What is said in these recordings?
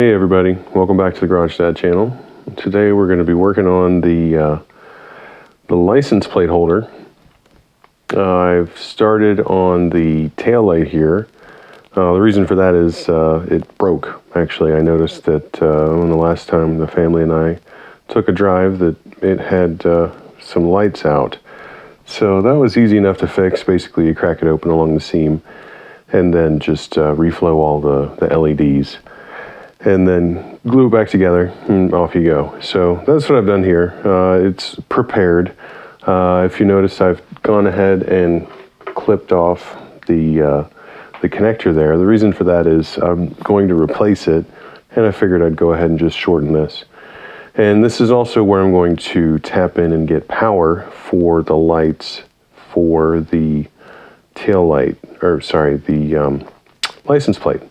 Hey everybody, welcome back to the Garage Dad channel. Today we're going to be working on the license plate holder. I've started on the tail light here. The reason for that is it broke. Actually, I noticed that when the last time the family and I took a drive that it had some lights out. So that was easy enough to fix. Basically, you crack it open along the seam and then just reflow all the LEDs. And then glue it back together and off you go. So that's what I've done here. It's prepared. If you notice, I've gone ahead and clipped off the connector there. The reason for that is I'm going to replace it, and I figured I'd go ahead and just shorten this. And this is also where I'm going to tap in and get power for the lights for the tail light, or sorry, the license plate.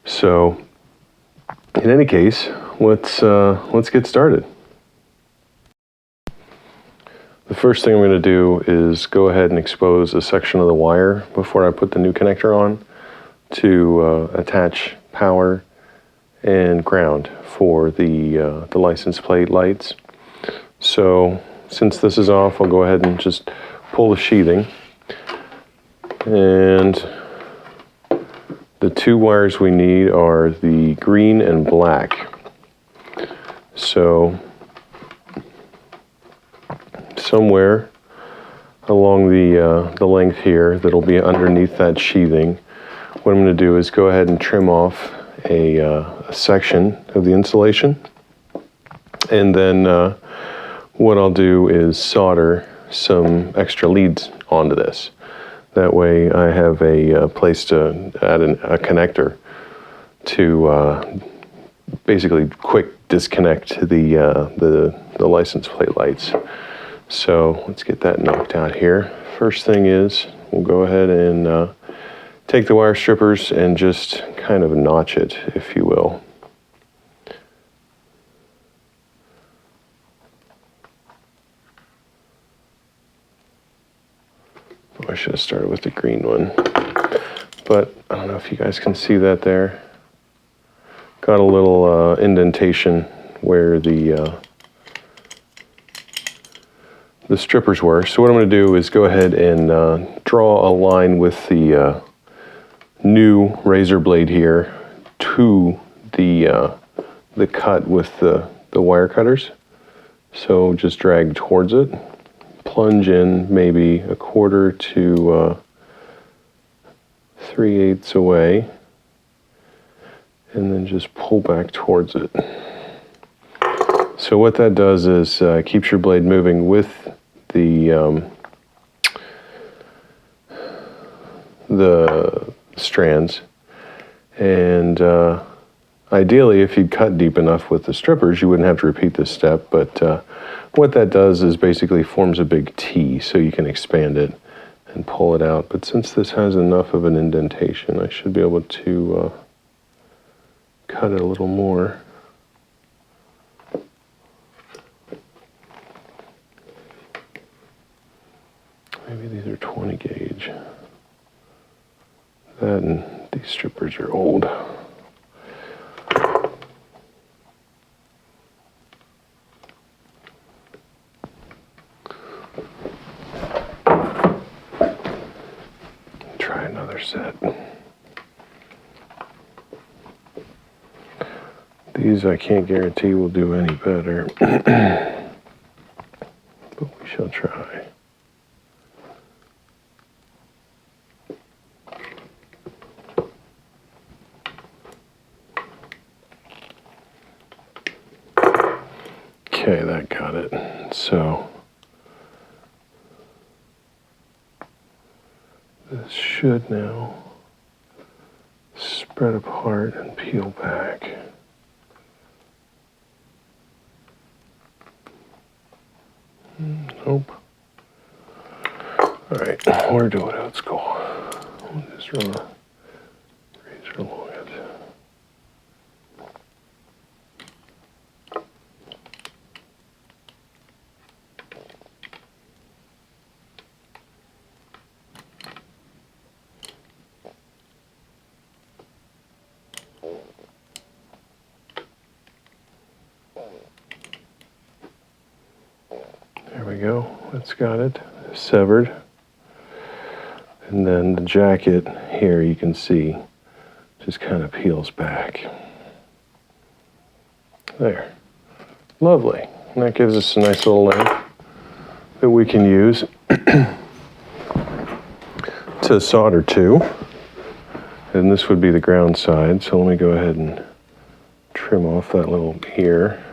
So in any case, let's get started. The first thing I'm going to do is go ahead and expose a section of the wire before I put the new connector on to attach power and ground for the license plate lights. So since this is off, I'll go ahead and just pull the sheathing, and the two wires we need are the green and black. So somewhere along the length here that'll be underneath that sheathing, what I'm going to do is go ahead and trim off a section of the insulation, and then what I'll do is solder some extra leads onto this. That way I have a place to add a connector to basically quick disconnect the license plate lights. So let's get that knocked out here. First thing is we'll go ahead and take the wire strippers and just kind of notch it, if you will. I should have started with the green one, but I don't know if you guys can see that there. Got a little indentation where the strippers were. So what I'm going to do is go ahead and draw a line with the new razor blade here to the cut with the wire cutters. So just drag towards it. Plunge in maybe 1/4 to 3/8 away, and then just pull back towards it. So what that does is keeps your blade moving with the strands, and ideally, if you'd cut deep enough with the strippers, you wouldn't have to repeat this step, but what that does is basically forms a big T, so you can expand it and pull it out. But since this has enough of an indentation, I should be able to cut it a little more. Maybe these are 20 gauge. That and these strippers are old. Try another set. These I can't guarantee will do any better, but we shall try. Okay, that got it. So this should now spread apart and peel back. Nope. All right, we're doing it. Let's go. We'll just run a razor along it. There we go, it's got it severed. And then the jacket here, you can see, just kind of peels back. There. Lovely. And that gives us a nice little length that we can use to solder to. And this would be the ground side, so let me go ahead and trim off that little ear.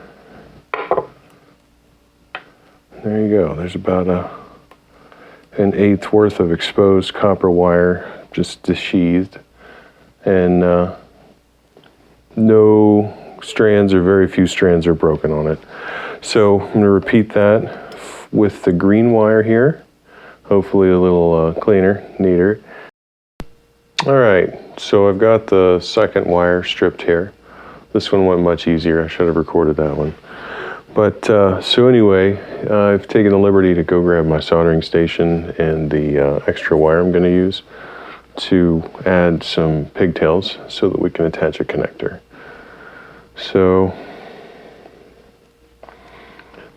There you go. There's about an eighth worth of exposed copper wire, just desheathed, and no strands or very few strands are broken on it. So I'm going to repeat that with the green wire here, hopefully a little cleaner, neater. All right, so I've got the second wire stripped here. This one went much easier. I should have recorded that one. But so anyway, I've taken the liberty to go grab my soldering station and the extra wire I'm going to use to add some pigtails so that we can attach a connector. So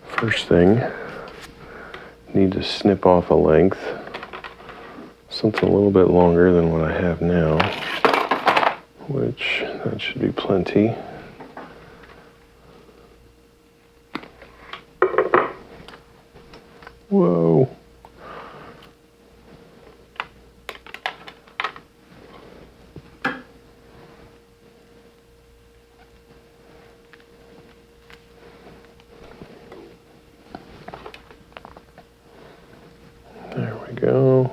first thing, need to snip off a length, something a little bit longer than what I have now, which that should be plenty. Whoa. There we go.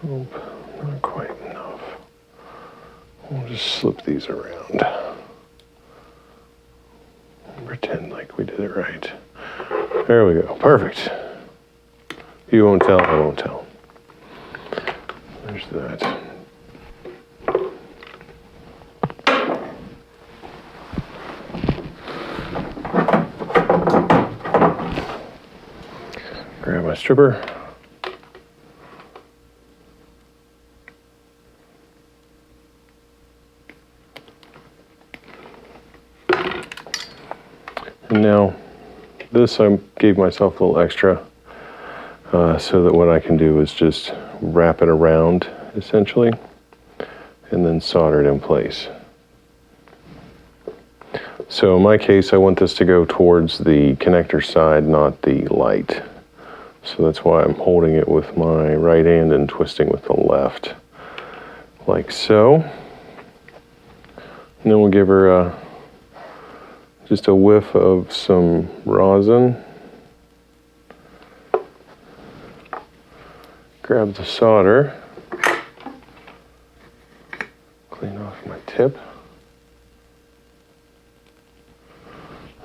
Nope, not quite enough. We'll just slip these around. Pretend like we did it right. There we go, perfect. You won't tell, I won't tell. There's that. Grab my stripper. And now, this I gave myself a little extra so that what I can do is just wrap it around, essentially, and then solder it in place. So in my case, I want this to go towards the connector side, not the light. So that's why I'm holding it with my right hand and twisting with the left, like so. And then we'll give her just a whiff of some rosin. Grab the solder, clean off my tip,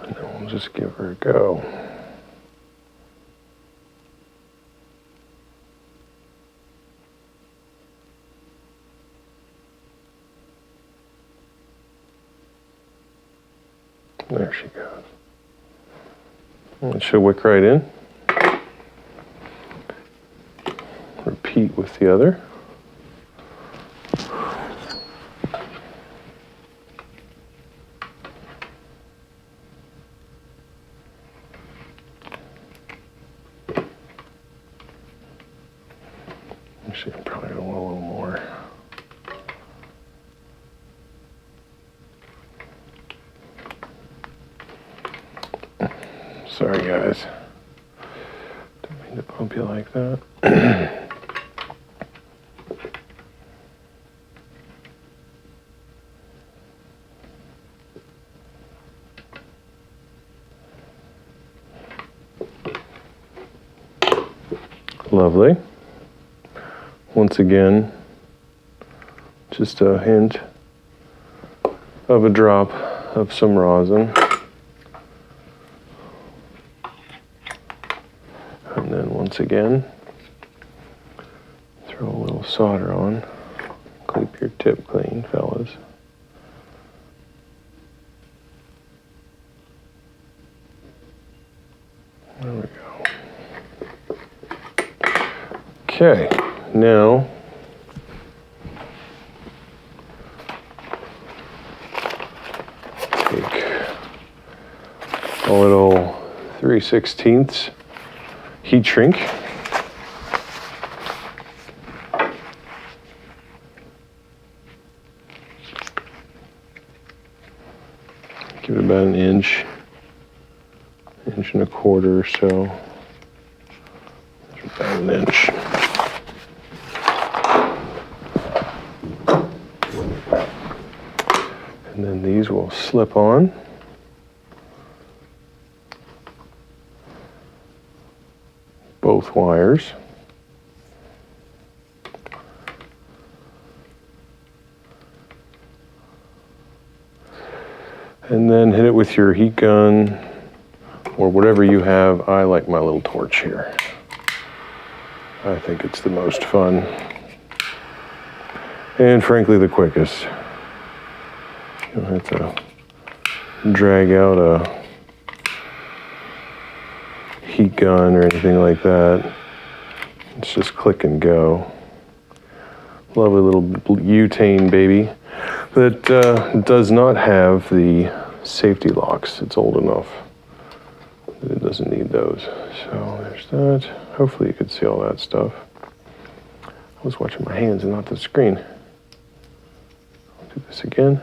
and then we'll just give her a go. There she goes. It should wick right in. Repeat with the other. Actually, I'm probably going to want a little more. Sorry, guys. Didn't mean to bump you like that. Lovely. Once again, just a hint of a drop of some rosin. And then once again, throw a little solder on. Keep your tip clean, fellas. There we go. Okay, now 3/16 heat shrink. Give it about an inch and a quarter or so. About an inch. And then these will slip on. Both wires. And then hit it with your heat gun or whatever you have. I like my little torch here. I think it's the most fun. And frankly, the quickest. You don't have to drag out a heat gun or anything like that. It's just click and go. Lovely little butane baby that does not have the safety locks. It's old enough that it doesn't need those. So there's that. Hopefully you could see all that stuff. I was watching my hands and not the screen. I'll do this again.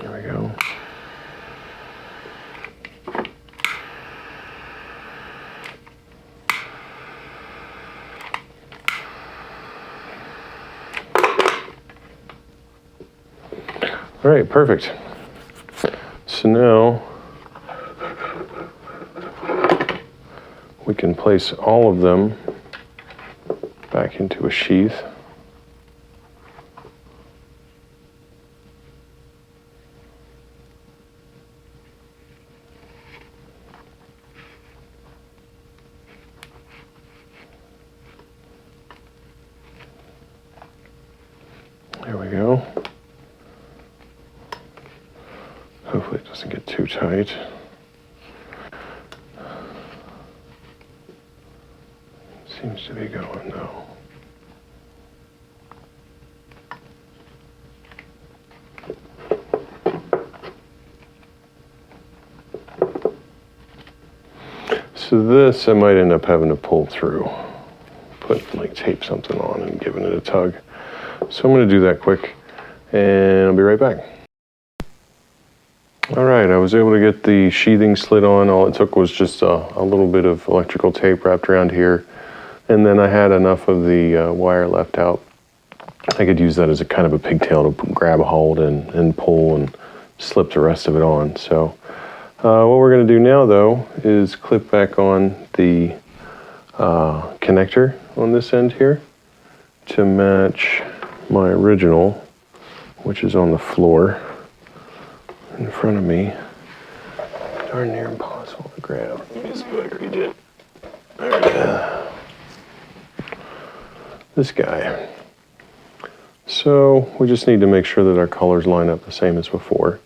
There we go. All right, perfect. So now we can place all of them back into a sheath. There we go. Hopefully it doesn't get too tight. Seems to be going though. So this I might end up having to pull through. Like tape something on and giving it a tug. So I'm going to do that quick and I'll be right back. All right, I was able to get the sheathing slid on. All it took was just a little bit of electrical tape wrapped around here. And then I had enough of the wire left out. I could use that as a kind of a pigtail to grab a hold and pull and slip the rest of it on. So what we're going to do now though is clip back on the connector on this end here to match my original, which is on the floor in front of me. Darn near impossible to grab. Let me see what I did. There it is. This guy. So we just need to make sure that our colors line up the same as before.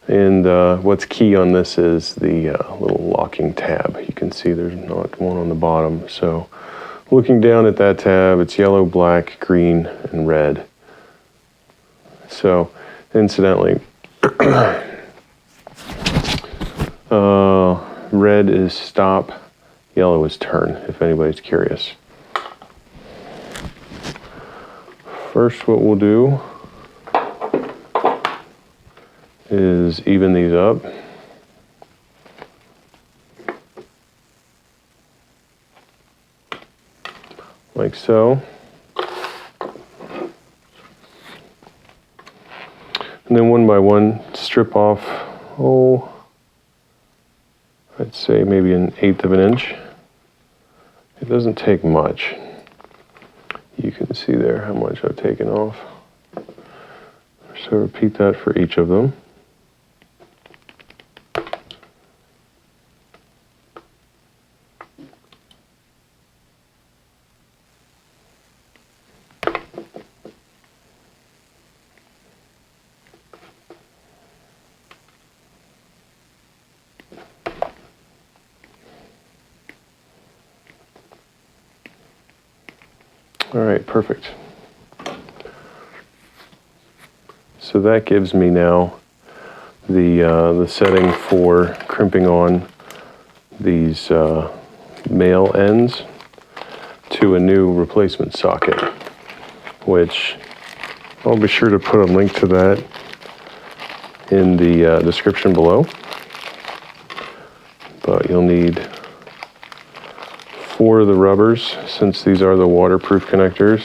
And what's key on this is the little locking tab. You can see there's not one on the bottom. So looking down at that tab, it's yellow, black, green, and red. So incidentally, red is stop, yellow is turn, if anybody's curious. First, what we'll do is even these up. Like so. And then one by one, strip off, I'd say maybe 1/8 of an inch. It doesn't take much. You can see there how much I've taken off. So repeat that for each of them. All right, perfect. So that gives me now the setting for crimping on these male ends to a new replacement socket, which I'll be sure to put a link to that in the description below. But you'll need 4 of the rubbers, since these are the waterproof connectors.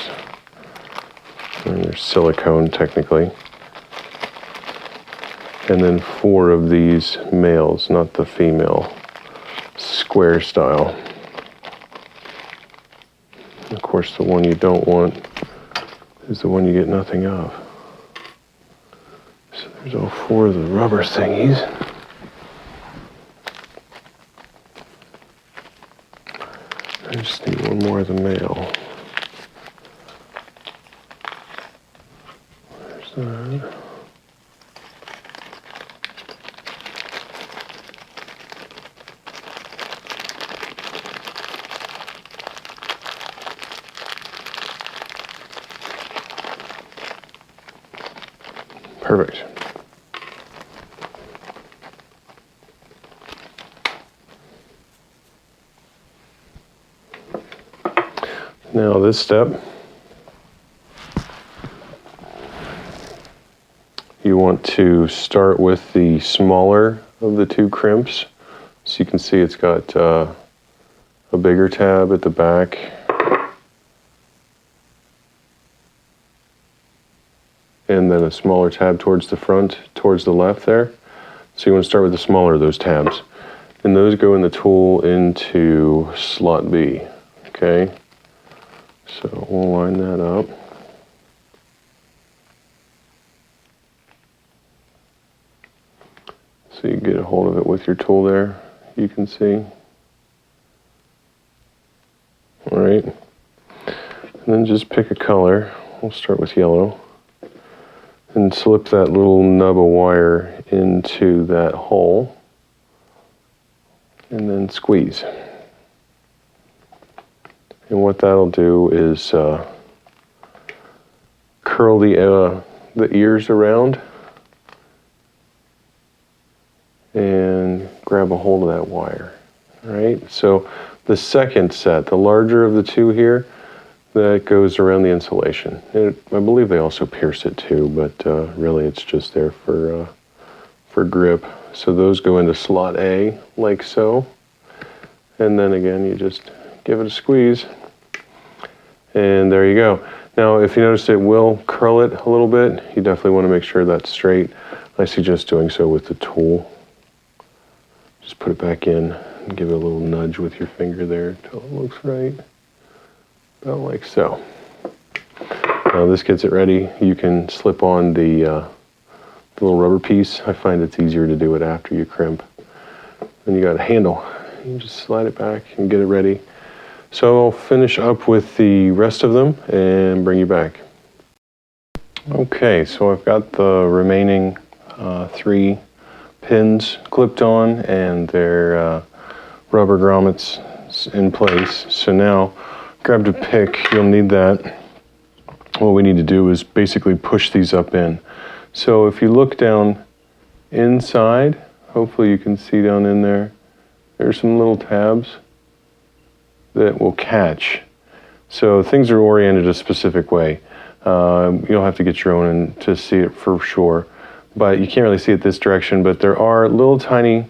And they're silicone technically. And then 4 of these males, not the female square style. Of course, the one you don't want is the one you get nothing of. So there's all 4 of the rubber thingies. I just need 1 more of the male. There's that. Perfect. Now this step, you want to start with the smaller of the 2 crimps. So you can see it's got a bigger tab at the back. And then a smaller tab towards the front, towards the left there. So you want to start with the smaller of those tabs. And those go in the tool into slot B, okay? So we'll line that up. So you get a hold of it with your tool there, you can see. All right. And then just pick a color. We'll start with yellow. And slip that little nub of wire into that hole. And then squeeze. And what that'll do is curl the ears around and grab a hold of that wire. All right, so the second set, the larger of the 2 here, that goes around the insulation. I believe they also pierce it too, but really it's just there for grip. So those go into slot A, like so. And then again, you just give it a squeeze. And there you go. Now, if you notice it will curl it a little bit, you definitely want to make sure that's straight. I suggest doing so with the tool. Just put it back in and give it a little nudge with your finger there until it looks right. About like so. Now this gets it ready. You can slip on the little rubber piece. I find it's easier to do it after you crimp. Then you got a handle. You just slide it back and get it ready. So I'll finish up with the rest of them and bring you back. Okay, so I've got the remaining 3 pins clipped on and their rubber grommets in place. So now, grab a pick, you'll need that. What we need to do is basically push these up in. So if you look down inside, hopefully you can see down in there, there's some little tabs that will catch. So things are oriented a specific way. You'll have to get your own and to see it for sure. But you can't really see it this direction, but there are little tiny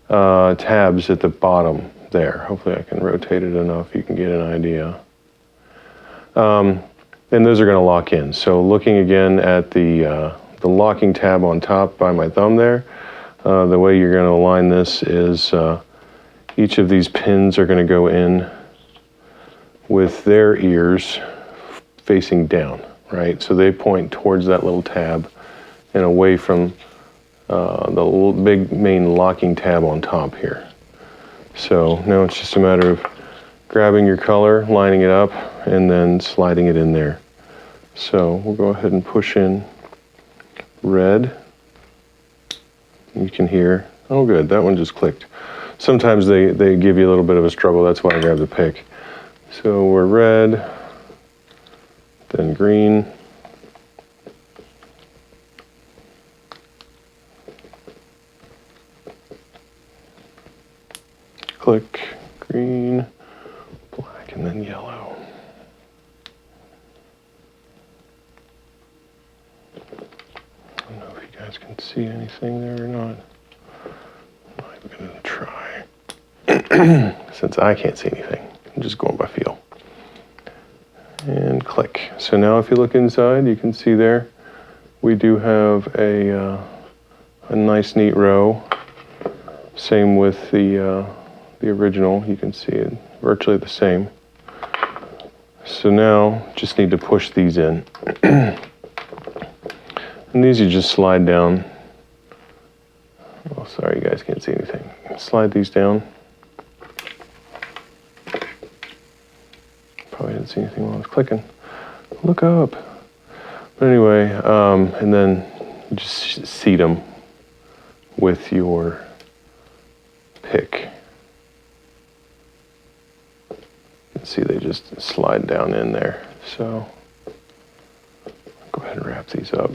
tabs at the bottom there. Hopefully I can rotate it enough you can get an idea. And those are going to lock in. So looking again at the locking tab on top by my thumb there, the way you're going to align this is each of these pins are going to go in with their ears facing down, right? So they point towards that little tab and away from the little big main locking tab on top here. So now it's just a matter of grabbing your color, lining it up, and then sliding it in there. So we'll go ahead and push in red. You can hear, oh good, that one just clicked. Sometimes they give you a little bit of a struggle, that's why I grabbed the pick. So we're red, then green. Click, green, black, and then yellow. I don't know if you guys can see anything there or not. I'm gonna try. Since I can't see anything, I'm just going by feel. And click. So now if you look inside, you can see there, we do have a nice neat row. Same with the original, you can see it virtually the same. So now just need to push these in. And these you just slide down. Oh, sorry, you guys can't see anything. Slide these down. Probably didn't see anything while I was clicking. Look up. But anyway, and then you just seat them with your pick. You can see they just slide down in there. So go ahead and wrap these up.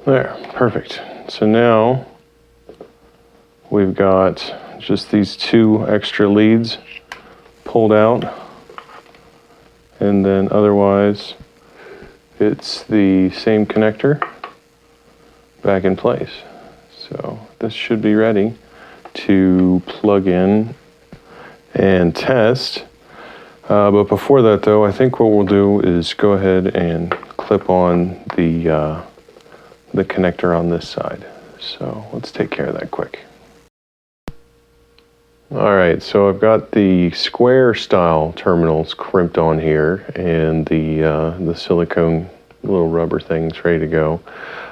There, perfect. So now we've got just these two extra leads pulled out, and then otherwise it's the same connector back in place. So this should be ready to plug in and test. But before that though, I think what we'll do is go ahead and clip on the connector on this side. So let's take care of that quick. All right, so I've got the square style terminals crimped on here, and the silicone little rubber things ready to go.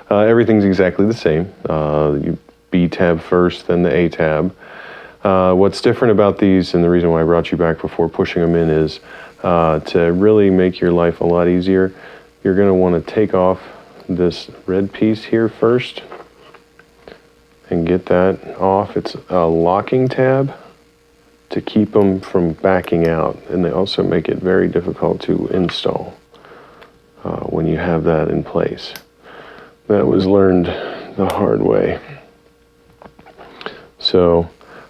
Everything's exactly the same. You B tab first, then the A tab. What's different about these, and the reason why I brought you back before pushing them in, is to really make your life a lot easier, you're going to want to take off this red piece here first and get that off. It's a locking tab to keep them from backing out, and they also make it very difficult to install when you have that in place. That was learned the hard way. So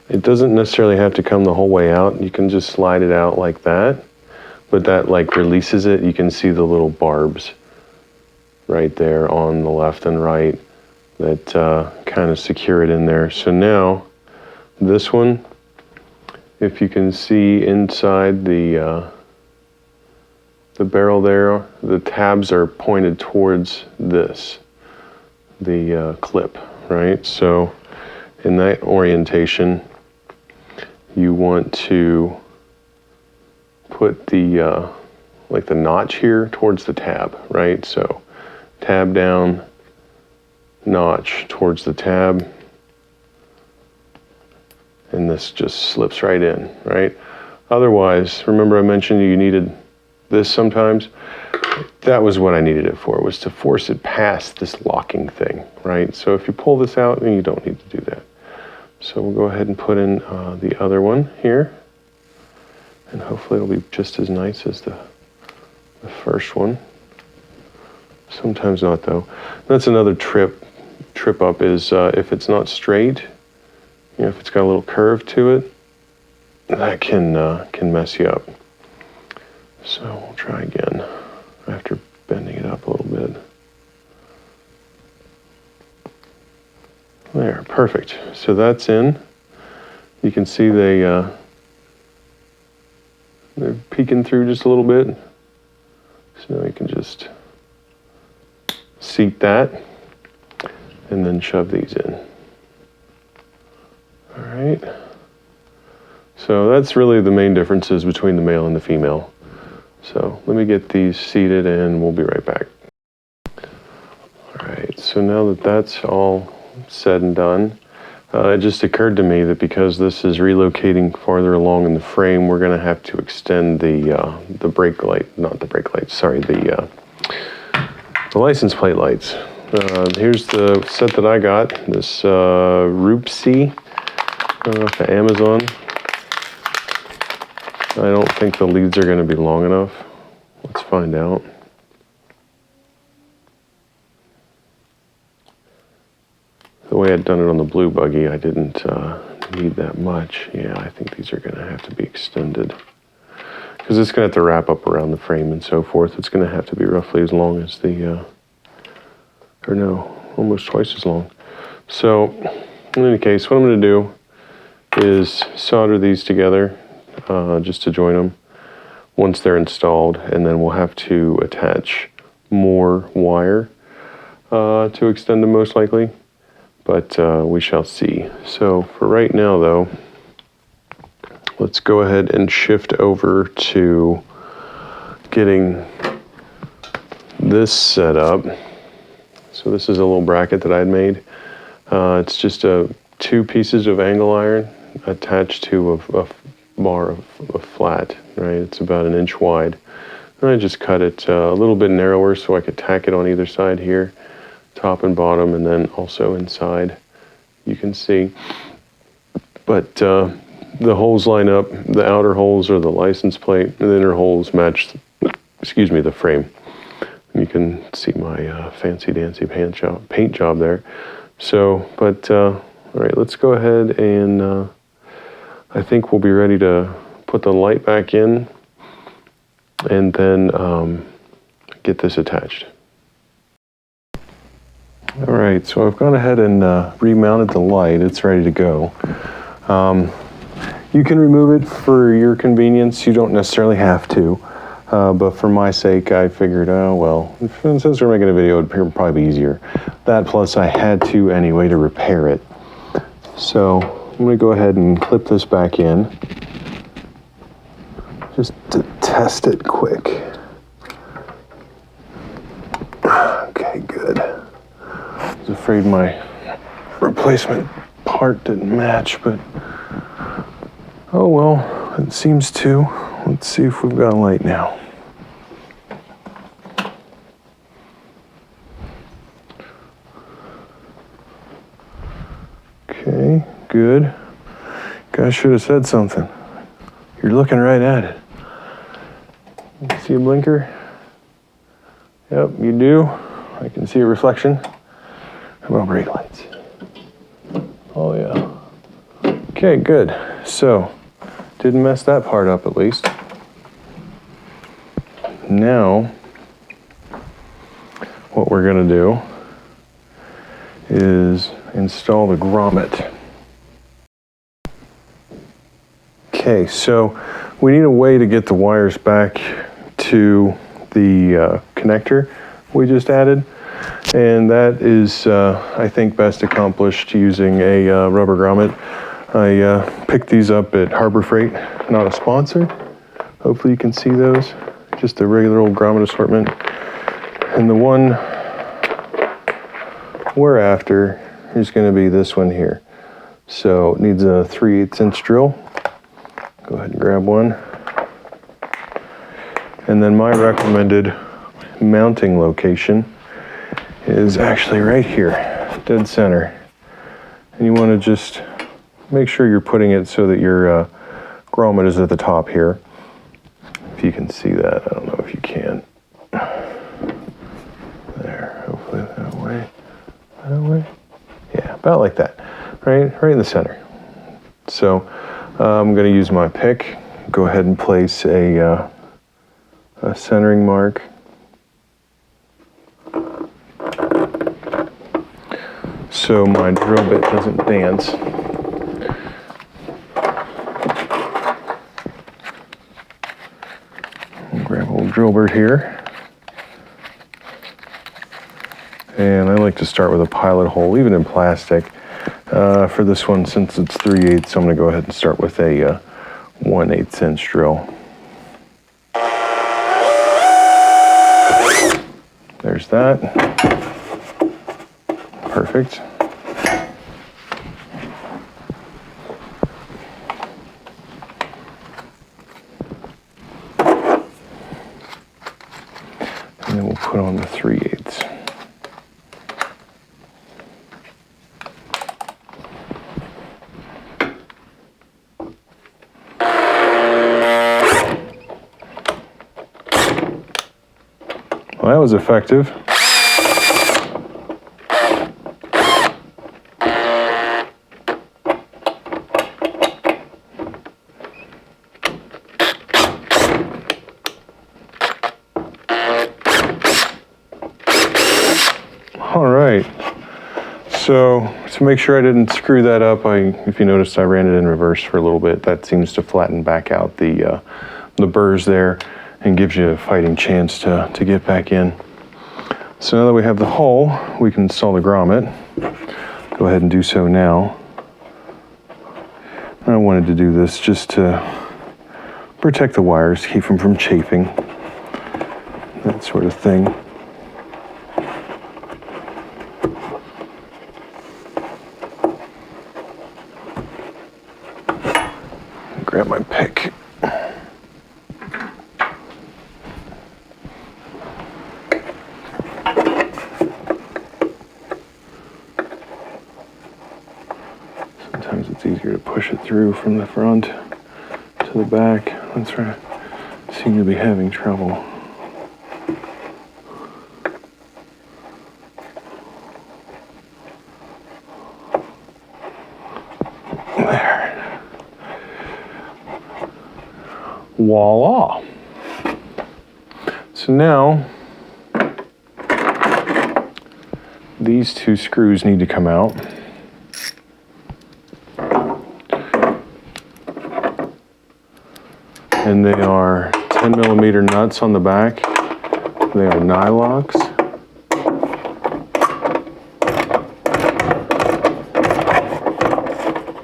it doesn't necessarily have to come the whole way out. You can just slide it out like that, but that like releases it. You can see the little barbs right there on the left and right that kind of secure it in there. So now this one, if you can see inside the barrel there, the tabs are pointed towards this, the clip, right? So in that orientation, you want to put the like the notch here towards the tab, right? So tab down, notch towards the tab, and this just slips right in, right? Otherwise, remember I mentioned you needed this sometimes? That was what I needed it for, was to force it past this locking thing, right? So if you pull this out, then you don't need to do that. So we'll go ahead and put in the other one here, and hopefully it'll be just as nice as the first one. Sometimes not though. That's another trip up is if it's not straight, you know, if it's got a little curve to it, that can mess you up. So we'll try again after bending it up a little bit. There, perfect. So that's in. You can see they're peeking through just a little bit. So now you can just seat that and then shove these in. All right. So that's really the main differences between the male and the female. So let me get these seated and we'll be right back. All right, so now that that's all said and done, it just occurred to me that because this is relocating farther along in the frame, we're going to have to extend the brake light, not the brake lights, sorry, the license plate lights. Here's the set that I got, this Roopsy off of Amazon. I don't think the leads are going to be long enough. Let's find out. The way I'd done it on the blue buggy, I didn't need that much. Yeah, I think these are going to have to be extended. Because it's going to have to wrap up around the frame and so forth. It's going to have to be roughly as long as the, or no, almost twice as long. So, in any case, what I'm going to do is solder these together just to join them once they're installed, and then we'll have to attach more wire to extend them most likely. But we shall see. So for right now though, let's go ahead and shift over to getting this set up. So this is a little bracket that I'd made. It's just two pieces of angle iron attached to a bar of flat, right? It's about 1 inch wide. And I just cut it a little bit narrower so I could tack it on either side here, top and bottom, and then also inside, you can see. But the holes line up. The outer holes are the license plate, and the inner holes match, excuse me, the frame. You can see my fancy dancy paint job there. So, but all right, let's go ahead and I think we'll be ready to put the light back in and then get this attached. All right, so I've gone ahead and remounted the light. It's ready to go. You can remove it for your convenience. You don't necessarily have to. But for my sake, I figured, oh, well, since we're making a video, it'd probably be easier. That plus I had to anyway to repair it. So I'm going to go ahead and clip this back in. Just to test it quick. Okay, good. I was afraid my replacement part didn't match, but oh well, it seems to. Let's see if we've got a light now. Okay, good. Guys should have said something. You're looking right at it. You see a blinker? Yep, you do. I can see a reflection. How about brake lights? Oh yeah. Okay, good. So, didn't mess that part up at least. Now, what we're gonna do is install the grommet. Okay, so we need a way to get the wires back to the connector we just added, and that is, I think, best accomplished using a rubber grommet. I picked these up at Harbor Freight, not a sponsor. Hopefully you can see those. Just a regular old grommet assortment. And the one we're after is going to be this one here. So it needs a 3/8 inch drill. Go ahead and grab one. And then my recommended mounting location is actually right here, dead center. And you want to just make sure you're putting it so that your grommet is at the top here. If you can see that, I don't know if you can. There, hopefully that way. That way? Yeah, about like that. Right in the center. So I'm going to use my pick. Go ahead and place a centering mark. So my drill bit doesn't dance. drill bit here. And I like to start with a pilot hole, even in plastic. For this one, since it's 3/8, I'm going to go ahead and start with a 1/8 inch drill. There's that. Perfect. And then we'll put on the 3/8. Well, that was effective. All right, so to make sure I didn't screw that up, if you noticed, I ran it in reverse for a little bit. That seems to flatten back out the burrs there and gives you a fighting chance to get back in. So now that we have the hole, we can install the grommet. Go ahead and do so now. I wanted to do this just to protect the wires, keep them from chafing, that sort of thing. Grab my pick. Sometimes it's easier to push it through from the front to the back. That's where I seem to be having trouble. There. Voila. So now these two screws need to come out. And they are 10mm nuts on the back. They are nylocks.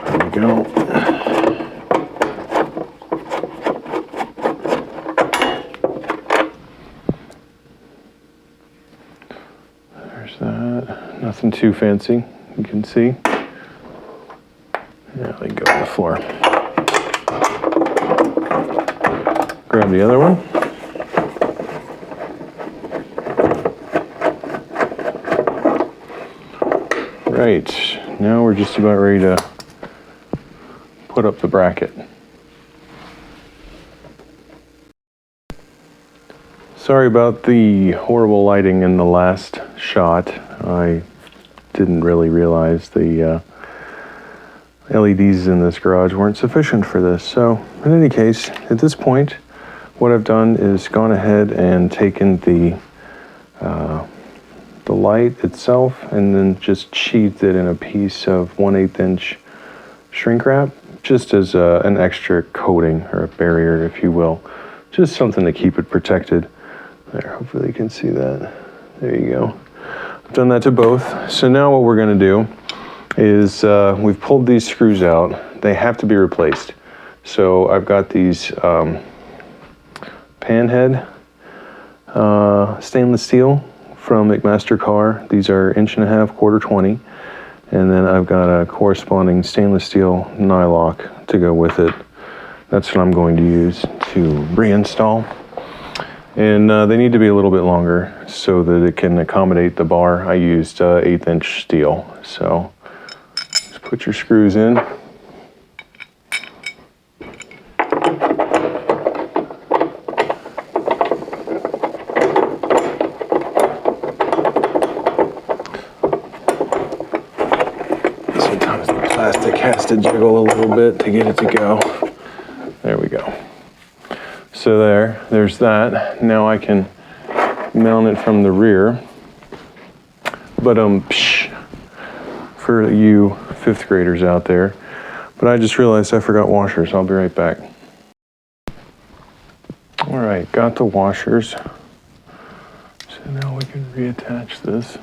There we go. There's that. Nothing too fancy, you can see. Now they go on the floor. Grab the other one. Right, now we're just about ready to put up the bracket. Sorry about the horrible lighting in the last shot. I didn't really realize the LEDs in this garage weren't sufficient for this. So in any case, at this point, what I've done is gone ahead and taken the light itself and then just sheathed it in a piece of 1/8 inch shrink wrap, just as an extra coating or a barrier, if you will. Just something to keep it protected. There, hopefully you can see that. There you go. I've done that to both. So now what we're gonna do is we've pulled these screws out. They have to be replaced. So I've got these panhead stainless steel from McMaster Car. These are 1.5" 1/4 and then I've got a corresponding stainless steel nylock to go with it. That's what I'm going to use to reinstall. And they need to be a little bit longer so that it can accommodate the bar. I used 1/8 inch steel. So just put your screws in. Sometimes the plastic has to jiggle a little bit to get it to go. There we go. So there's that. Now I can mount it from the rear. But for you 5th graders out there. But I just realized I forgot washers. I'll be right back. All All right, got the washers. So now we can reattach this.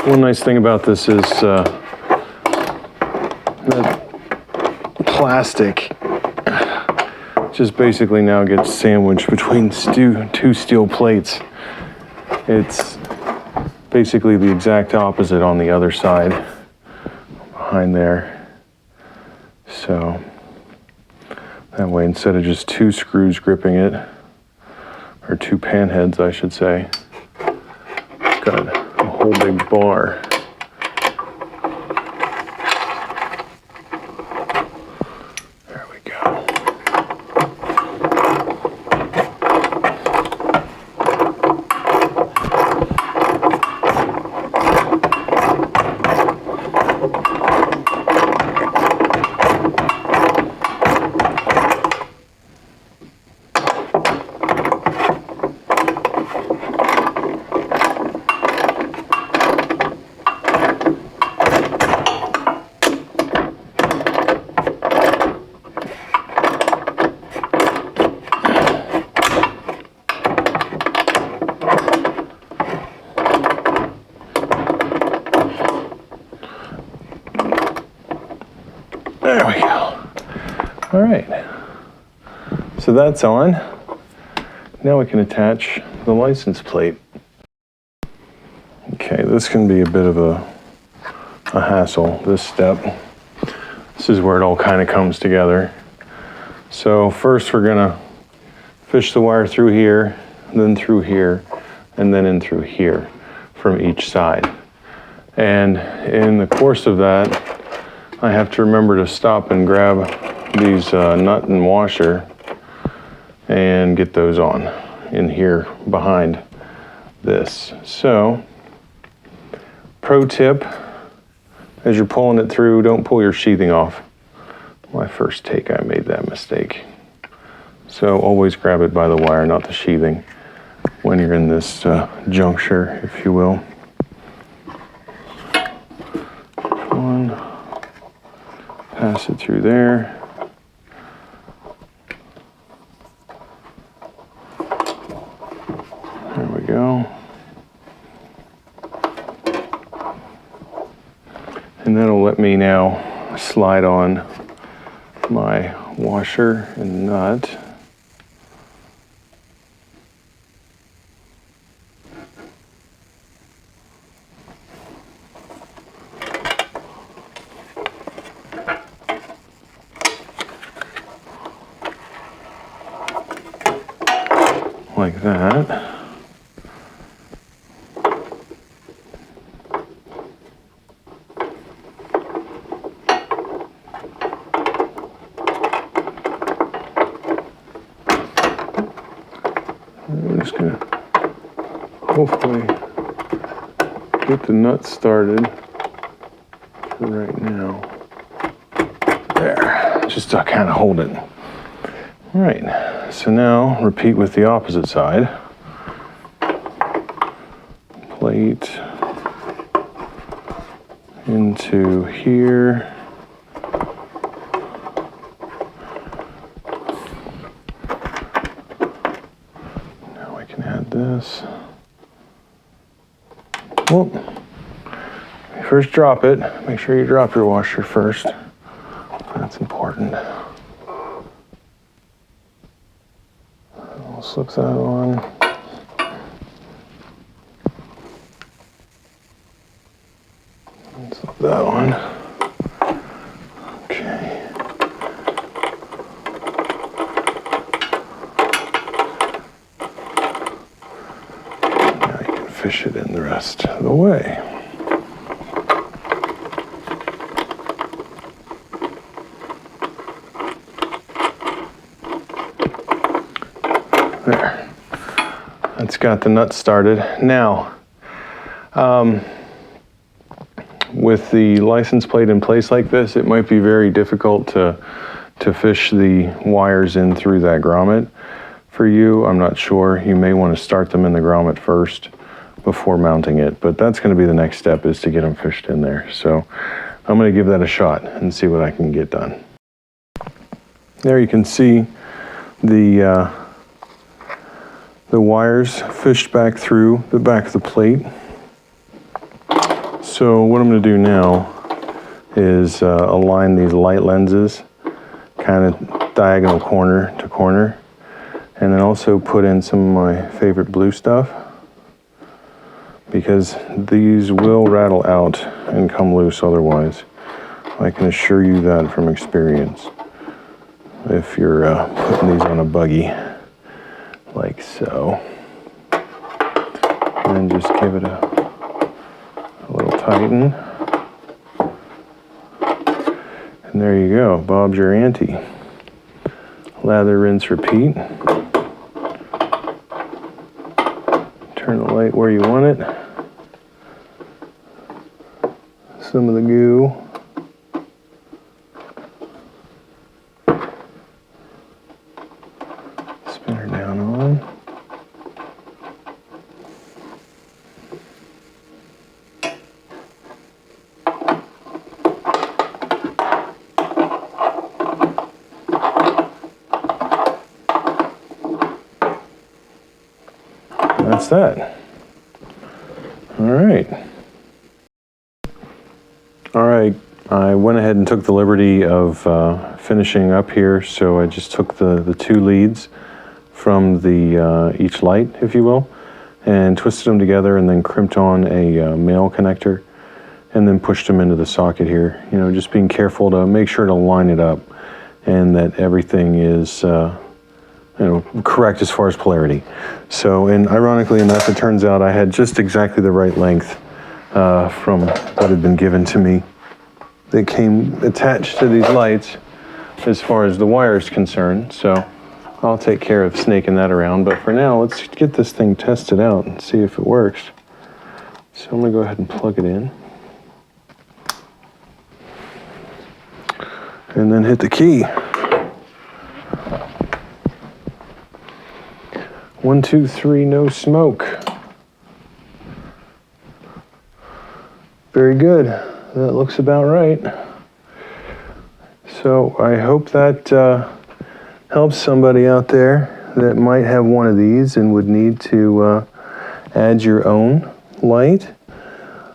One nice thing about this is the plastic just basically now gets sandwiched between two steel plates. It's basically the exact opposite on the other side, behind there. So that way, instead of just two screws gripping it, or two pan heads, I should say, it's got a whole big bar. There we go. There we go. All right, so that's on. Now we can attach the license plate. Okay, this can be a bit of a hassle, this step. This is where it all kind of comes together. So first we're gonna fish the wire through here, then through here, and then in through here from each side. And in the course of that, I have to remember to stop and grab these nut and washer and get those on in here behind this. So, pro tip, as you're pulling it through, don't pull your sheathing off. My first take, I made that mistake. So always grab it by the wire, not the sheathing, when you're in this juncture, if you will. One. Pass it through there. There we go. And that'll let me now slide on my washer and nut. Like that. I'm just gonna hopefully get the nut started for right now. There, just to kind of hold it. All right, so now repeat with the opposite side. Plate into here. Now I can add this. Well, first drop it. Make sure you drop your washer first. That's important. We'll slip that on. Slip that on. Okay. Now you can fish it in the rest of the way. There. It's got the nuts started. Now, with the license plate in place like this, it might be very difficult to fish the wires in through that grommet. For you, I'm not sure. You may want to start them in the grommet first before mounting it, but that's going to be the next step, is to get them fished in there. So I'm going to give that a shot and see what I can get done. There you can see the wires fished back through the back of the plate. So what I'm going to do now is align these light lenses kind of diagonal corner to corner, and then also put in some of my favorite blue stuff, because these will rattle out and come loose otherwise. I can assure you that from experience. If you're putting these on a buggy, like so. And then just give it a little tighten. And there you go, Bob's your auntie. Lather, rinse, repeat. Turn the light where you want it. Some of the goo. Spin her down on. That's that. All right. I went ahead and took the liberty of finishing up here, so I just took the two leads from the each light, if you will, and twisted them together, and then crimped on a male connector, and then pushed them into the socket here. You know, just being careful to make sure to line it up and that everything is correct as far as polarity. So, and ironically enough, it turns out I had just exactly the right length from what had been given to me. They came attached to these lights as far as the wire is concerned, so I'll take care of snaking that around. But for now, let's get this thing tested out and see if it works. So I'm gonna go ahead and plug it in. And then hit the key. 1, 2, 3, no smoke. Very good. That looks about right. So I hope that helps somebody out there that might have one of these and would need to add your own light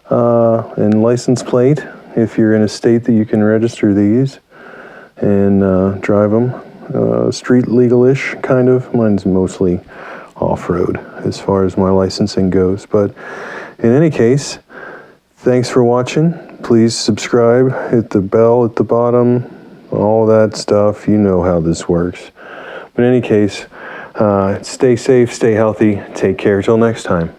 and license plate if you're in a state that you can register these and drive them. Street legal-ish, kind of. Mine's mostly off-road as far as my licensing goes. But in any case, thanks for watching. Please subscribe, hit the bell at the bottom, all that stuff. You know how this works. But in any case, stay safe, stay healthy, take care till next time.